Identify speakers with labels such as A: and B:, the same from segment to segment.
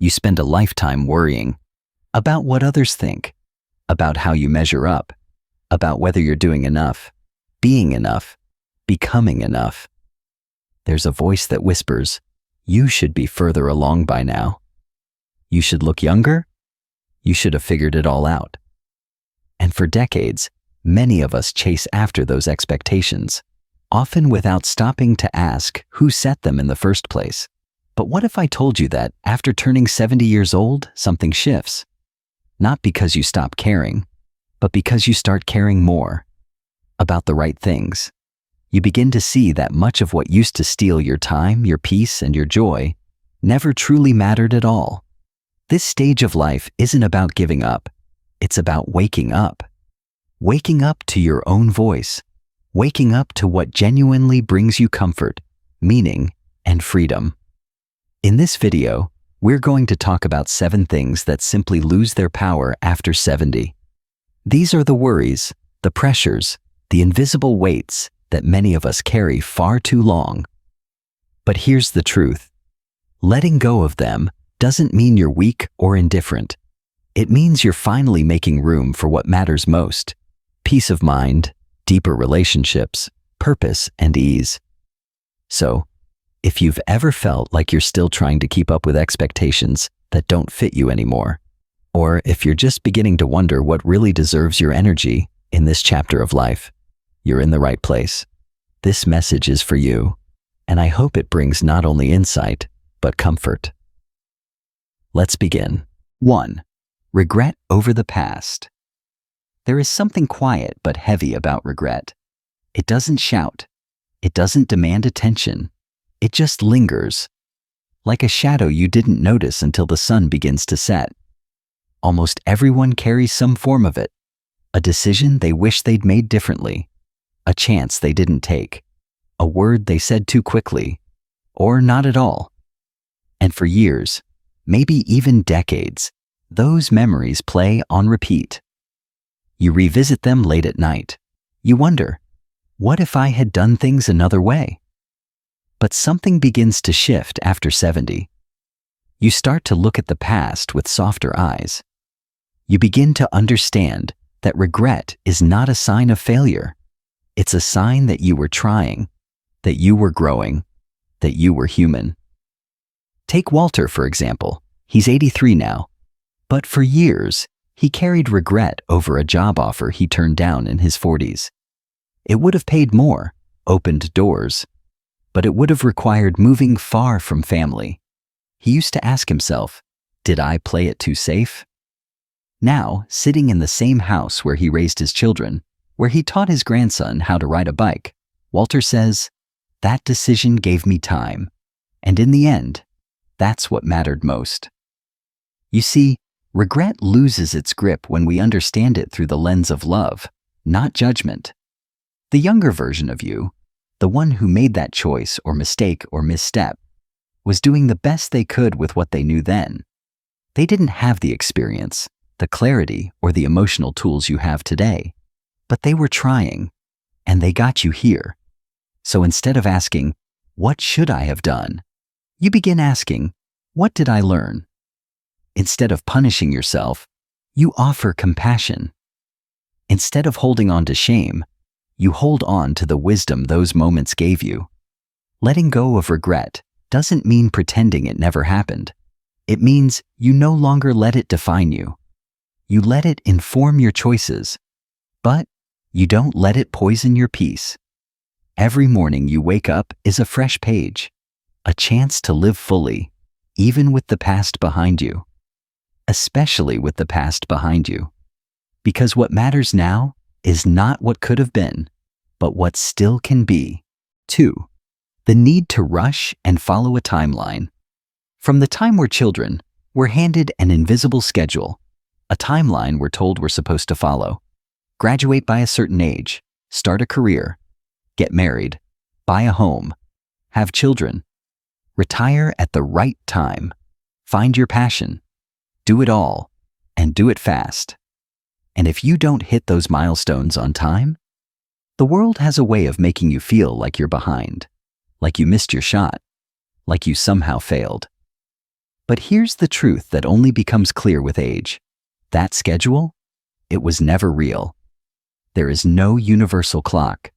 A: You spend a lifetime worrying about what others think, about how you measure up, about whether you're doing enough, being enough, becoming enough. There's a voice that whispers, you should be further along by now. You should look younger. You should have figured it all out. And for decades, many of us chase after those expectations, often without stopping to ask who set them in the first place. But what if I told you that after turning 70 years old, something shifts? Not because you stop caring, but because you start caring more about the right things. You begin to see that much of what used to steal your time, your peace, and your joy never truly mattered at all. This stage of life isn't about giving up. It's about waking up. Waking up to your own voice. Waking up to what genuinely brings you comfort, meaning, and freedom. In this video, we're going to talk about 7 things that simply lose their power after 70. These are the worries, the pressures, the invisible weights that many of us carry far too long. But here's the truth. Letting go of them doesn't mean you're weak or indifferent. It means you're finally making room for what matters most: peace of mind, deeper relationships, purpose, and ease. So, if you've ever felt like you're still trying to keep up with expectations that don't fit you anymore, or if you're just beginning to wonder what really deserves your energy in this chapter of life, you're in the right place. This message is for you, and I hope it brings not only insight, but comfort. Let's begin. 1. Regret over the past. There is something quiet but heavy about regret. It doesn't shout. It doesn't demand attention. It just lingers, like a shadow you didn't notice until the sun begins to set. Almost everyone carries some form of it. A decision they wish they'd made differently. A chance they didn't take. A word they said too quickly. Or not at all. And for years, maybe even decades, those memories play on repeat. You revisit them late at night. You wonder, what if I had done things another way? But something begins to shift after 70. You start to look at the past with softer eyes. You begin to understand that regret is not a sign of failure. It's a sign that you were trying, that you were growing, that you were human. Take Walter, for example. He's 83 now. But for years, he carried regret over a job offer he turned down in his 40s. It would have paid more, opened doors, but it would have required moving far from family. He used to ask himself, did I play it too safe? Now, sitting in the same house where he raised his children, where he taught his grandson how to ride a bike, Walter says, that decision gave me time, and in the end, that's what mattered most. You see, regret loses its grip when we understand it through the lens of love, not judgment. The younger version of you, the one who made that choice or mistake or misstep, was doing the best they could with what they knew then. They didn't have the experience, the clarity, or the emotional tools you have today, but they were trying, and they got you here. So instead of asking, what should I have done? You begin asking, what did I learn? Instead of punishing yourself, you offer compassion. Instead of holding on to shame, you hold on to the wisdom those moments gave you. Letting go of regret doesn't mean pretending it never happened. It means you no longer let it define you. You let it inform your choices, but you don't let it poison your peace. Every morning you wake up is a fresh page, a chance to live fully, even with the past behind you. Especially with the past behind you. Because what matters now is not what could have been, but what still can be. 2. The need to rush and follow a timeline. From the time we're children, we're handed an invisible schedule, a timeline we're told we're supposed to follow. Graduate by a certain age, start a career, get married, buy a home, have children, retire at the right time, find your passion, do it all, and do it fast. And if you don't hit those milestones on time, the world has a way of making you feel like you're behind, like you missed your shot, like you somehow failed. But here's the truth that only becomes clear with age. That schedule? It was never real. There is no universal clock.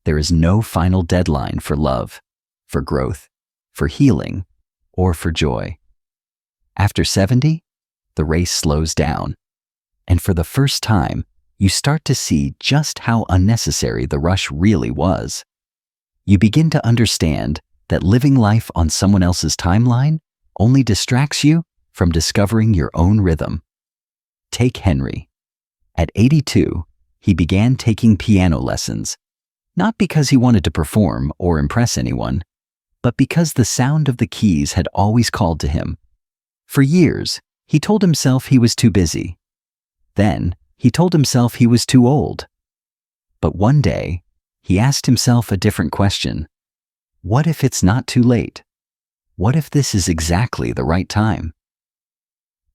A: There is no final deadline for love, for growth, for healing, or for joy. After 70, the race slows down. And for the first time, you start to see just how unnecessary the rush really was. You begin to understand that living life on someone else's timeline only distracts you from discovering your own rhythm. Take Henry. At 82, he began taking piano lessons, not because he wanted to perform or impress anyone, but because the sound of the keys had always called to him. For years, he told himself he was too busy. Then, he told himself he was too old. But one day, he asked himself a different question. What if it's not too late? What if this is exactly the right time?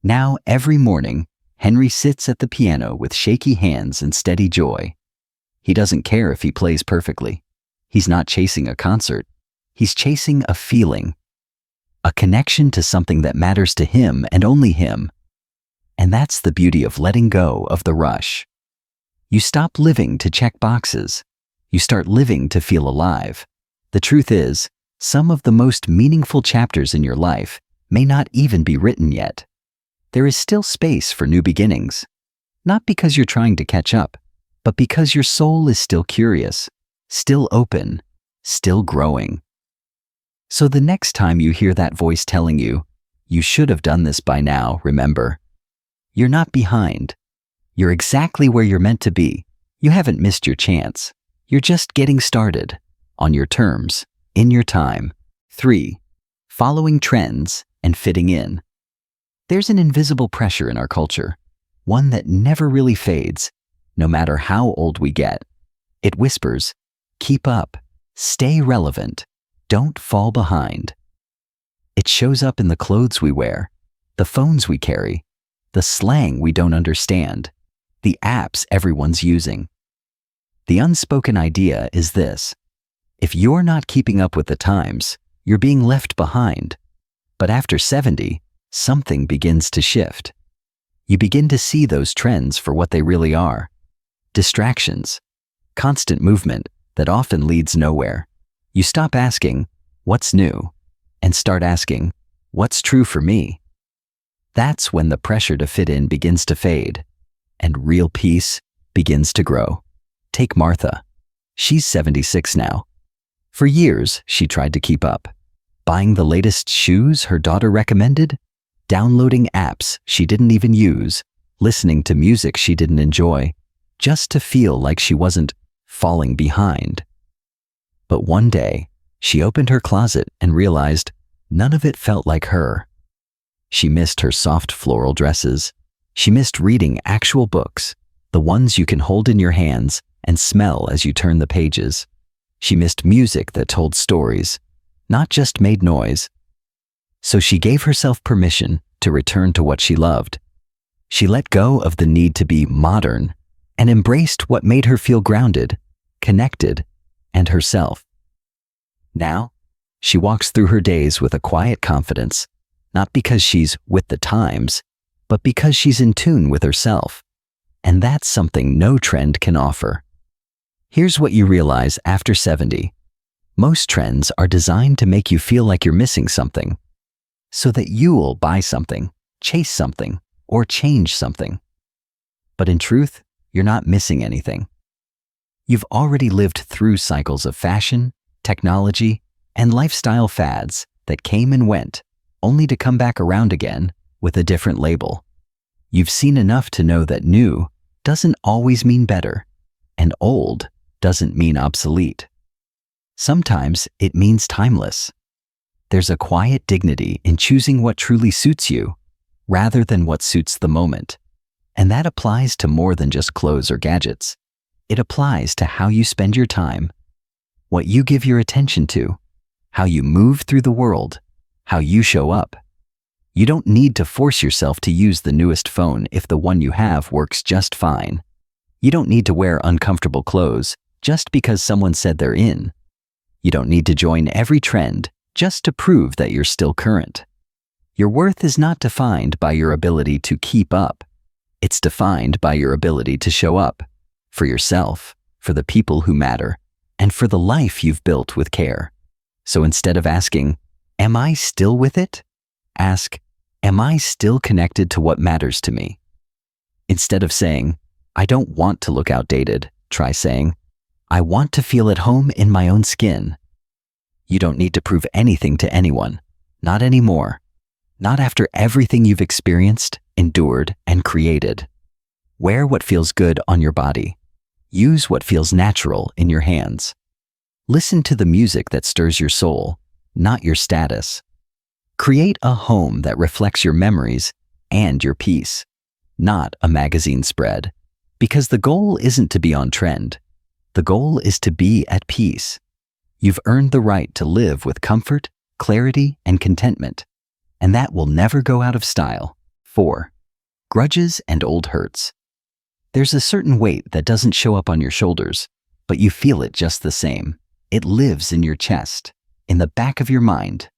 A: Now, every morning, Henry sits at the piano with shaky hands and steady joy. He doesn't care if he plays perfectly. He's not chasing a concert. He's chasing a feeling, a connection to something that matters to him and only him. And that's the beauty of letting go of the rush. You stop living to check boxes. You start living to feel alive. The truth is, some of the most meaningful chapters in your life may not even be written yet. There is still space for new beginnings, not because you're trying to catch up, but because your soul is still curious, still open, still growing. So the next time you hear that voice telling you, you should have done this by now, remember, you're not behind. You're exactly where you're meant to be. You haven't missed your chance. You're just getting started, on your terms, in your time. 3. Following trends and fitting in. There's an invisible pressure in our culture, one that never really fades, no matter how old we get. It whispers, keep up, stay relevant, don't fall behind. It shows up in the clothes we wear, the phones we carry, the slang we don't understand, the apps everyone's using. The unspoken idea is this: if you're not keeping up with the times, you're being left behind. But after 70, something begins to shift. You begin to see those trends for what they really are: distractions, constant movement that often leads nowhere. You stop asking, what's new? And start asking, what's true for me? That's when the pressure to fit in begins to fade, and real peace begins to grow. Take Martha. She's 76 now. For years, she tried to keep up, buying the latest shoes her daughter recommended, downloading apps she didn't even use, listening to music she didn't enjoy, just to feel like she wasn't falling behind. But one day, she opened her closet and realized none of it felt like her. She missed her soft floral dresses. She missed reading actual books, the ones you can hold in your hands and smell as you turn the pages. She missed music that told stories, not just made noise. So she gave herself permission to return to what she loved. She let go of the need to be modern and embraced what made her feel grounded, connected, and herself. Now, she walks through her days with a quiet confidence, not because she's with the times, but because she's in tune with herself. And that's something no trend can offer. Here's what you realize after 70. Most trends are designed to make you feel like you're missing something, so that you'll buy something, chase something, or change something. But in truth, you're not missing anything. You've already lived through cycles of fashion, technology, and lifestyle fads that came and went, only to come back around again with a different label. You've seen enough to know that new doesn't always mean better, and old doesn't mean obsolete. Sometimes it means timeless. There's a quiet dignity in choosing what truly suits you, rather than what suits the moment. And that applies to more than just clothes or gadgets. It applies to how you spend your time, what you give your attention to, how you move through the world, how you show up. You don't need to force yourself to use the newest phone if the one you have works just fine. You don't need to wear uncomfortable clothes just because someone said they're in. You don't need to join every trend just to prove that you're still current. Your worth is not defined by your ability to keep up. It's defined by your ability to show up for yourself, for the people who matter, and for the life you've built with care. So instead of asking, "Am I still with it?" ask, "Am I still connected to what matters to me?" Instead of saying, "I don't want to look outdated," try saying, "I want to feel at home in my own skin." You don't need to prove anything to anyone, not anymore. Not after everything you've experienced, endured, and created. Wear what feels good on your body. Use what feels natural in your hands. Listen to the music that stirs your soul, not your status. Create a home that reflects your memories and your peace, not a magazine spread. Because the goal isn't to be on trend. The goal is to be at peace. You've earned the right to live with comfort, clarity, and contentment, and that will never go out of style. 4. Grudges and old hurts. There's a certain weight that doesn't show up on your shoulders, but you feel it just the same. It lives in your chest, in the back of your mind,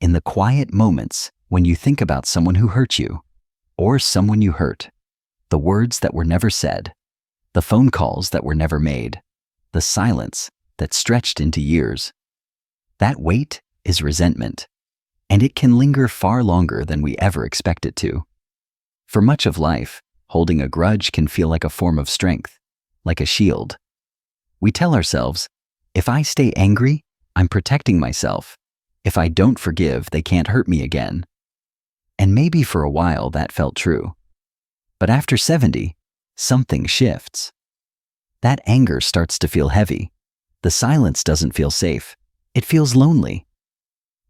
A: in the quiet moments when you think about someone who hurt you, or someone you hurt. The words that were never said, the phone calls that were never made, the silence that stretched into years. That weight is resentment, and it can linger far longer than we ever expect it to. For much of life, holding a grudge can feel like a form of strength, like a shield. We tell ourselves, if I stay angry, I'm protecting myself. If I don't forgive, they can't hurt me again. And maybe for a while that felt true. But after 70, something shifts. That anger starts to feel heavy. The silence doesn't feel safe. It feels lonely.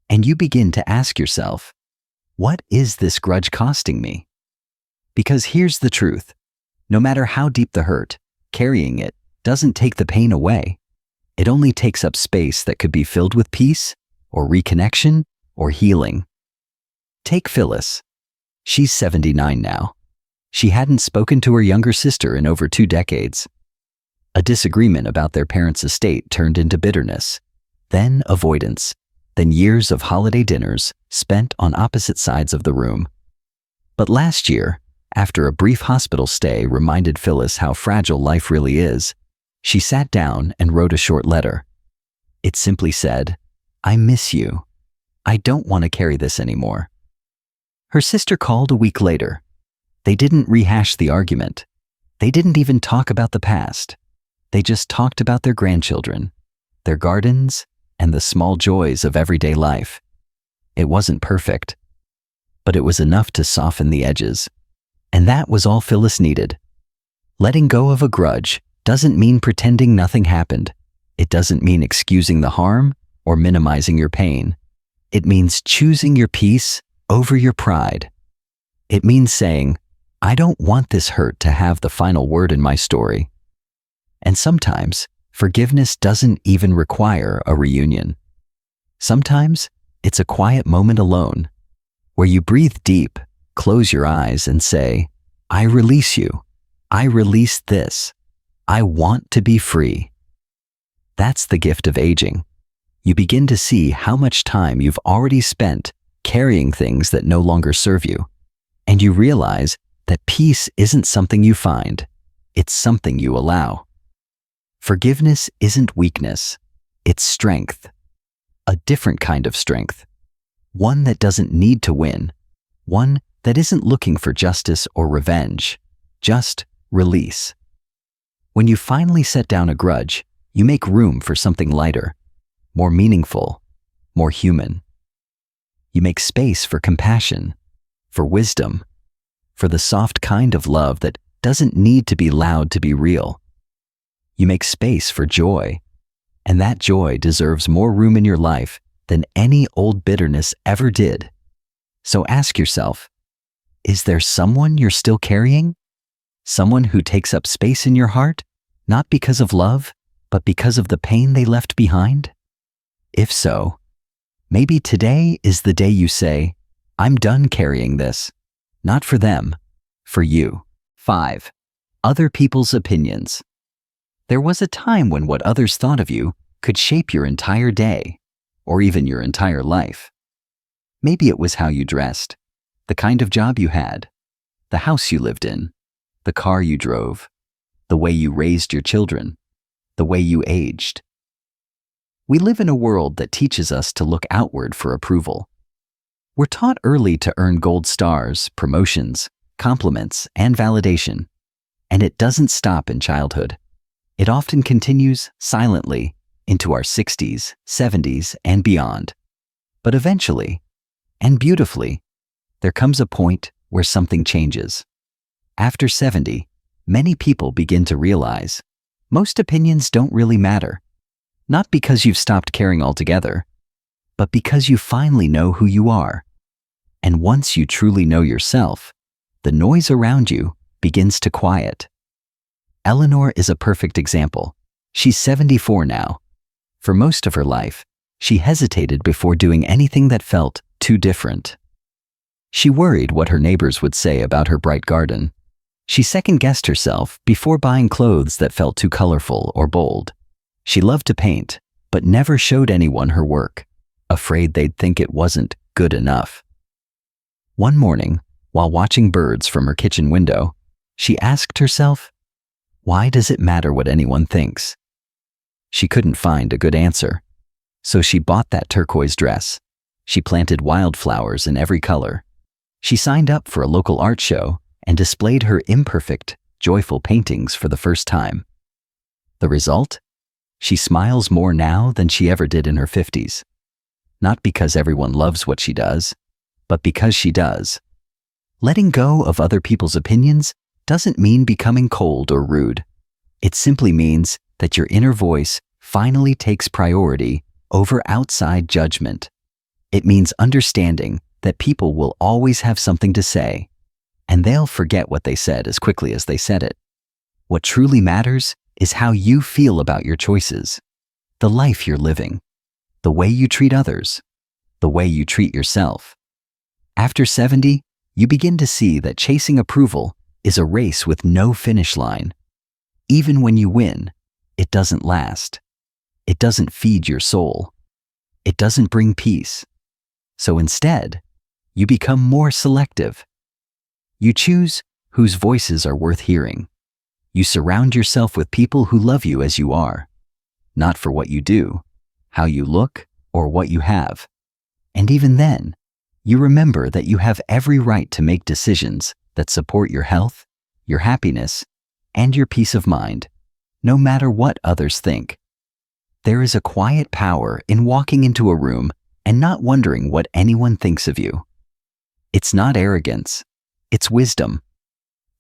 A: And you begin to ask yourself, what is this grudge costing me? Because here's the truth. No matter how deep the hurt, carrying it doesn't take the pain away. It only takes up space that could be filled with peace, or reconnection, or healing. Take Phyllis. She's 79 now. She hadn't spoken to her younger sister in over 2 decades. A disagreement about their parents' estate turned into bitterness, then avoidance, then years of holiday dinners spent on opposite sides of the room. But last year, after a brief hospital stay reminded Phyllis how fragile life really is, she sat down and wrote a short letter. It simply said, "I miss you. I don't want to carry this anymore." Her sister called a week later. They didn't rehash the argument. They didn't even talk about the past. They just talked about their grandchildren, their gardens, and the small joys of everyday life. It wasn't perfect, but it was enough to soften the edges. And that was all Phyllis needed. Letting go of a grudge doesn't mean pretending nothing happened. It doesn't mean excusing the harm or minimizing your pain. It means choosing your peace over your pride. It means saying, I don't want this hurt to have the final word in my story. And sometimes, forgiveness doesn't even require a reunion. Sometimes, it's a quiet moment alone, where you breathe deep, close your eyes, and say, I release you. I release this. I want to be free. That's the gift of aging. You begin to see how much time you've already spent carrying things that no longer serve you. And you realize that peace isn't something you find, it's something you allow. Forgiveness isn't weakness, it's strength. A different kind of strength. One that doesn't need to win. One that isn't looking for justice or revenge. Just release. When you finally set down a grudge, you make room for something lighter, more meaningful, more human. You make space for compassion, for wisdom, for the soft kind of love that doesn't need to be loud to be real. You make space for joy, and that joy deserves more room in your life than any old bitterness ever did. So ask yourself, is there someone you're still carrying? Someone who takes up space in your heart, not because of love, but because of the pain they left behind? If so, maybe today is the day you say, I'm done carrying this. Not for them, for you. 5. Other people's opinions. There was a time when what others thought of you could shape your entire day, or even your entire life. Maybe it was how you dressed, the kind of job you had, the house you lived in, the car you drove, the way you raised your children, the way you aged. We live in a world that teaches us to look outward for approval. We're taught early to earn gold stars, promotions, compliments, and validation. And it doesn't stop in childhood. It often continues silently into our 60s, 70s, and beyond. But eventually, and beautifully, there comes a point where something changes. After 70, many people begin to realize most opinions don't really matter. Not because you've stopped caring altogether, but because you finally know who you are. And once you truly know yourself, the noise around you begins to quiet. Eleanor is a perfect example. She's 74 now. For most of her life, she hesitated before doing anything that felt too different. She worried what her neighbors would say about her bright garden. She second-guessed herself before buying clothes that felt too colorful or bold. She loved to paint, but never showed anyone her work, afraid they'd think it wasn't good enough. One morning, while watching birds from her kitchen window, she asked herself, "Why does it matter what anyone thinks?" She couldn't find a good answer, so she bought that turquoise dress. She planted wildflowers in every color. She signed up for a local art show and displayed her imperfect, joyful paintings for the first time. The result? She smiles more now than she ever did in her 50s. Not because everyone loves what she does, but because she does. Letting go of other people's opinions doesn't mean becoming cold or rude. It simply means that your inner voice finally takes priority over outside judgment. It means understanding that people will always have something to say, and they'll forget what they said as quickly as they said it. What truly matters is how you feel about your choices, the life you're living, the way you treat others, the way you treat yourself. After 70, you begin to see that chasing approval is a race with no finish line. Even when you win, it doesn't last. It doesn't feed your soul. It doesn't bring peace. So instead, you become more selective. You choose whose voices are worth hearing. You surround yourself with people who love you as you are, not for what you do, how you look, or what you have. And even then, you remember that you have every right to make decisions that support your health, your happiness, and your peace of mind, no matter what others think. There is a quiet power in walking into a room and not wondering what anyone thinks of you. It's not arrogance, it's wisdom.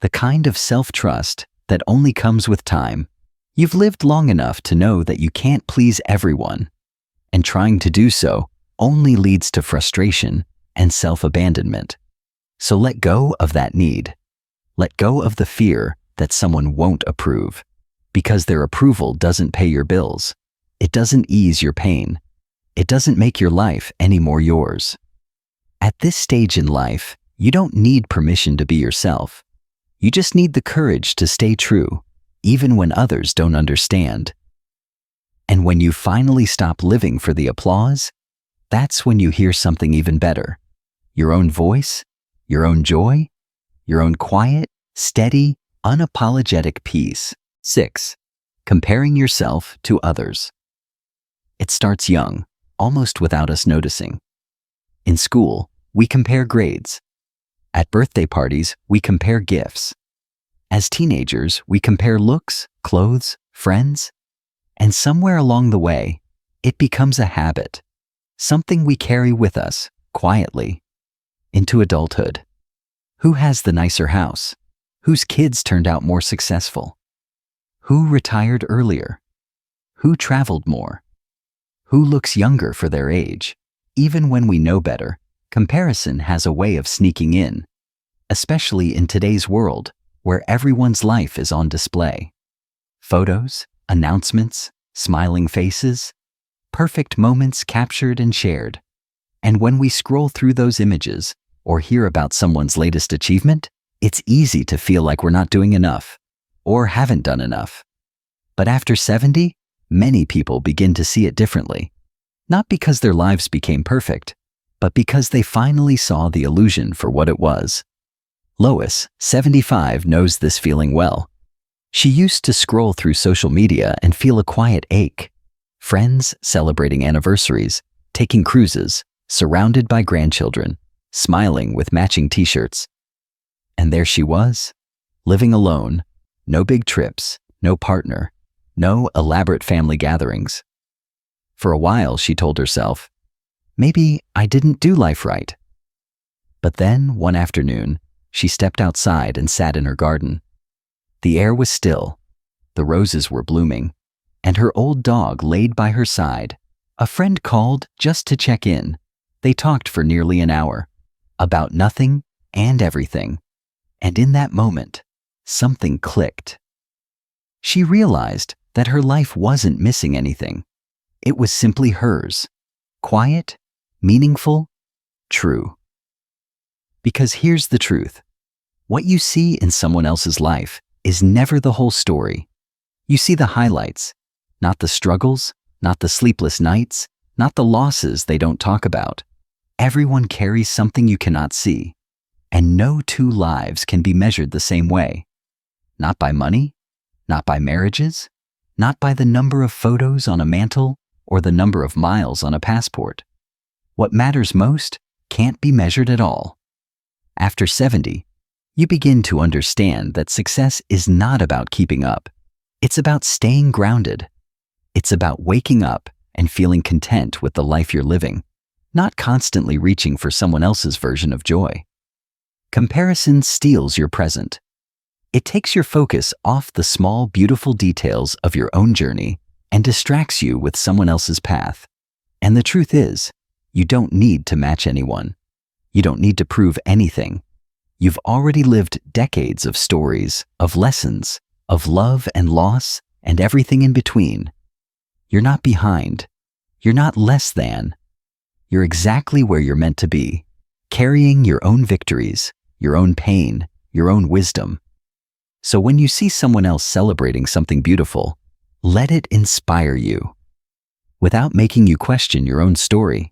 A: The kind of self-trust that only comes with time. You've lived long enough to know that you can't please everyone, and trying to do so only leads to frustration and self-abandonment. So let go of that need. Let go of the fear that someone won't approve, because their approval doesn't pay your bills. It doesn't ease your pain. It doesn't make your life any more yours. At this stage in life, you don't need permission to be yourself. You just need the courage to stay true, even when others don't understand. And when you finally stop living for the applause, that's when you hear something even better. Your own voice, your own joy, your own quiet, steady, unapologetic peace. 6. Comparing yourself to others. It starts young, almost without us noticing. In school, we compare grades. At birthday parties, we compare gifts. As teenagers, we compare looks, clothes, friends. And somewhere along the way, it becomes a habit, something we carry with us, quietly, into adulthood. Who has the nicer house? Whose kids turned out more successful? Who retired earlier? Who traveled more? Who looks younger for their age? Even when we know better, comparison has a way of sneaking in, especially in today's world where everyone's life is on display. Photos, announcements, smiling faces, perfect moments captured and shared. And when we scroll through those images or hear about someone's latest achievement, it's easy to feel like we're not doing enough or haven't done enough. But after 70, many people begin to see it differently, not because their lives became perfect, but because they finally saw the illusion for what it was. Lois, 75, knows this feeling well. She used to scroll through social media and feel a quiet ache. Friends celebrating anniversaries, taking cruises, surrounded by grandchildren, smiling with matching t-shirts. And there she was, living alone, no big trips, no partner, no elaborate family gatherings. For a while, she told herself, maybe I didn't do life right. But then, one afternoon, she stepped outside and sat in her garden. The air was still, the roses were blooming, and her old dog laid by her side. A friend called just to check in. They talked for nearly an hour, about nothing and everything. And in that moment, something clicked. She realized that her life wasn't missing anything. It was simply hers. Quiet, meaningful, true. Because here's the truth. What you see in someone else's life is never the whole story. You see the highlights, not the struggles, not the sleepless nights, not the losses they don't talk about. Everyone carries something you cannot see, and no two lives can be measured the same way. Not by money, not by marriages, not by the number of photos on a mantle or the number of miles on a passport. What matters most can't be measured at all. After 70, you begin to understand that success is not about keeping up. It's about staying grounded. It's about waking up and feeling content with the life you're living, not constantly reaching for someone else's version of joy. Comparison steals your present. It takes your focus off the small, beautiful details of your own journey and distracts you with someone else's path. And the truth is, you don't need to match anyone. You don't need to prove anything. You've already lived decades of stories, of lessons, of love and loss, and everything in between. You're not behind. You're not less than. You're exactly where you're meant to be, carrying your own victories, your own pain, your own wisdom. So when you see someone else celebrating something beautiful, let it inspire you, without making you question your own story.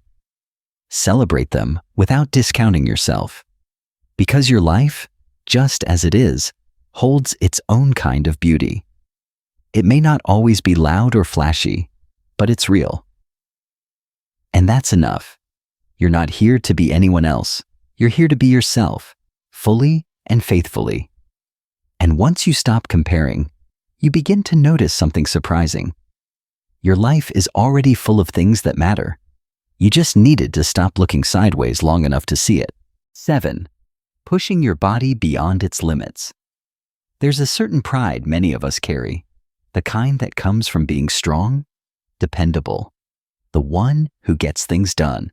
A: Celebrate them without discounting yourself. Because your life, just as it is, holds its own kind of beauty. It may not always be loud or flashy, but it's real. And that's enough. You're not here to be anyone else. You're here to be yourself, fully and faithfully. And once you stop comparing, you begin to notice something surprising. Your life is already full of things that matter. You just needed to stop looking sideways long enough to see it. 7. Pushing your body beyond its limits. There's a certain pride many of us carry, the kind that comes from being strong, dependable, the one who gets things done.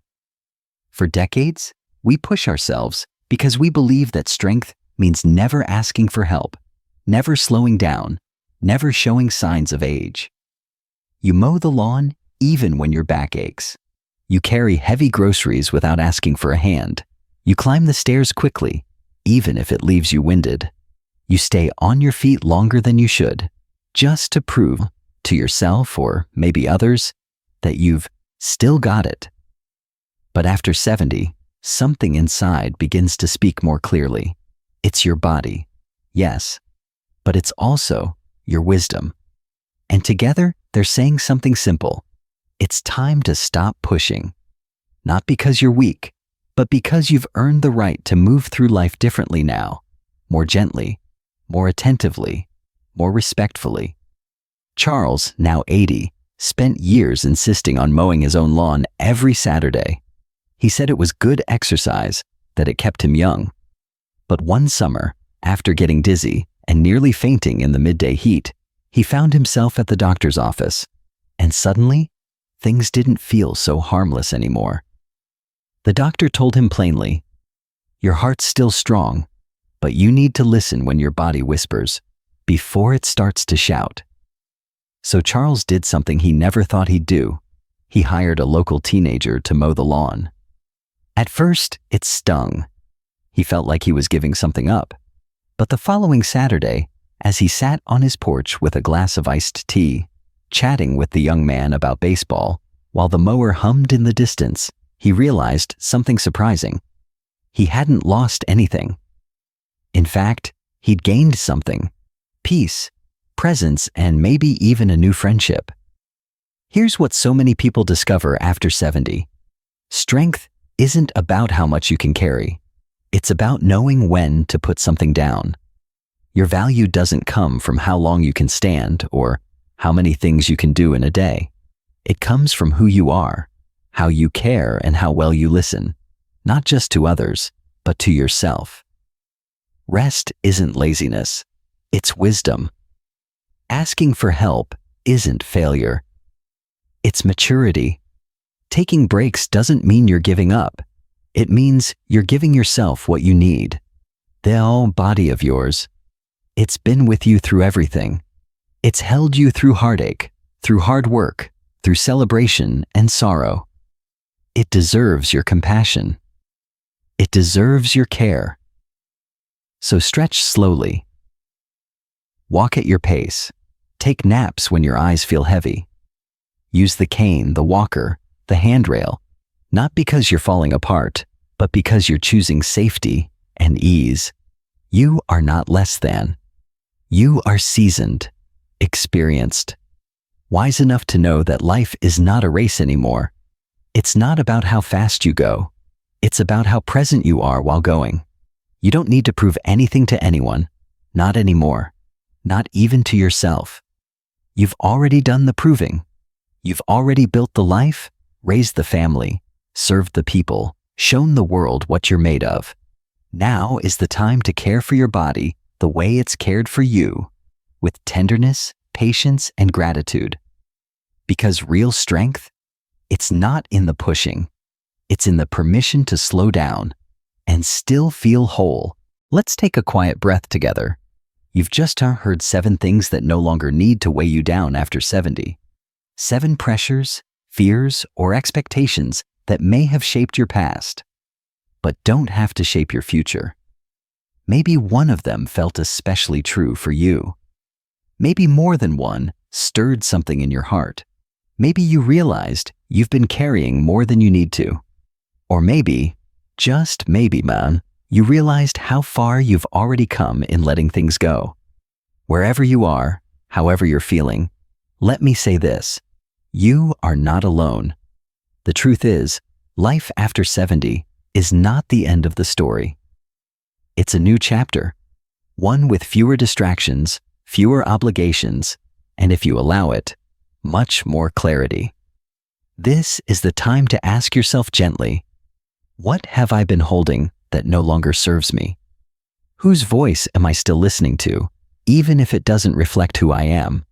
A: For decades, we push ourselves because we believe that strength means never asking for help, never slowing down, never showing signs of age. You mow the lawn even when your back aches. You carry heavy groceries without asking for a hand. You climb the stairs quickly, even if it leaves you winded. You stay on your feet longer than you should, just to prove to yourself or maybe others that you've still got it. But after 70, something inside begins to speak more clearly. It's your body, yes, but it's also your wisdom. And together, they're saying something simple. It's time to stop pushing. Not because you're weak, but because you've earned the right to move through life differently now, more gently, more attentively, more respectfully. Charles, now 80, spent years insisting on mowing his own lawn every Saturday. He said it was good exercise, that it kept him young. But one summer, after getting dizzy and nearly fainting in the midday heat, he found himself at the doctor's office, and suddenly, things didn't feel so harmless anymore. The doctor told him plainly, "Your heart's still strong, but you need to listen when your body whispers, before it starts to shout." So Charles did something he never thought he'd do. He hired a local teenager to mow the lawn. At first, it stung. He felt like he was giving something up. But the following Saturday, as he sat on his porch with a glass of iced tea, chatting with the young man about baseball, while the mower hummed in the distance, he realized something surprising. He hadn't lost anything. In fact, he'd gained something: peace, presence, and maybe even a new friendship. Here's what so many people discover after 70. Strength isn't about how much you can carry. It's about knowing when to put something down. Your value doesn't come from how long you can stand or how many things you can do in a day. It comes from who you are, how you care, and how well you listen, not just to others, but to yourself. Rest isn't laziness, it's wisdom. Asking for help isn't failure, it's maturity. Taking breaks doesn't mean you're giving up. It means you're giving yourself what you need. The whole body of yours. It's been with you through everything. It's held you through heartache, through hard work, through celebration and sorrow. It deserves your compassion. It deserves your care. So stretch slowly. Walk at your pace. Take naps when your eyes feel heavy. Use the cane, the walker, the handrail, not because you're falling apart, but because you're choosing safety and ease. You are not less than. You are seasoned, experienced, wise enough to know that life is not a race anymore. It's not about how fast you go. It's about how present you are while going. You don't need to prove anything to anyone, not anymore, not even to yourself. You've already done the proving. You've already built the life, raised the family, served the people, shown the world what you're made of. Now is the time to care for your body the way it's cared for you, with tenderness, patience, and gratitude. Because real strength, it's not in the pushing, it's in the permission to slow down and still feel whole. Let's take a quiet breath together. You've just heard 7 things that no longer need to weigh you down after 70. 7 pressures, fears, or expectations that may have shaped your past, but don't have to shape your future. Maybe one of them felt especially true for you. Maybe more than one stirred something in your heart. Maybe you realized you've been carrying more than you need to. Or maybe, just maybe, man, you realized how far you've already come in letting things go. Wherever you are, however you're feeling, let me say this: you are not alone. The truth is, life after 70 is not the end of the story. It's a new chapter, one with fewer distractions, fewer obligations, and if you allow it, much more clarity. This is the time to ask yourself gently, what have I been holding that no longer serves me? Whose voice am I still listening to, even if it doesn't reflect who I am?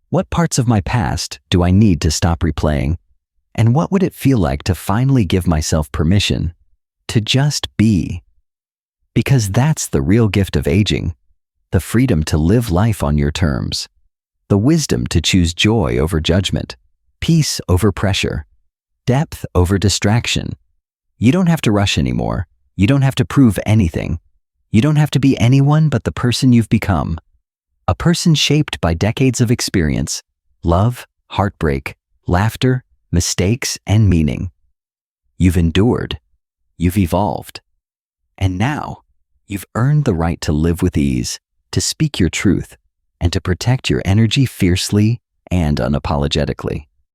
A: What parts of my past do I need to stop replaying? And what would it feel like to finally give myself permission to just be? Because that's the real gift of aging, the freedom to live life on your terms, the wisdom to choose joy over judgment, peace over pressure, depth over distraction. You don't have to rush anymore. You don't have to prove anything. You don't have to be anyone but the person you've become. A person shaped by decades of experience, love, heartbreak, laughter, mistakes, and meaning. You've endured. You've evolved. And now, you've earned the right to live with ease, to speak your truth, and to protect your energy fiercely and unapologetically.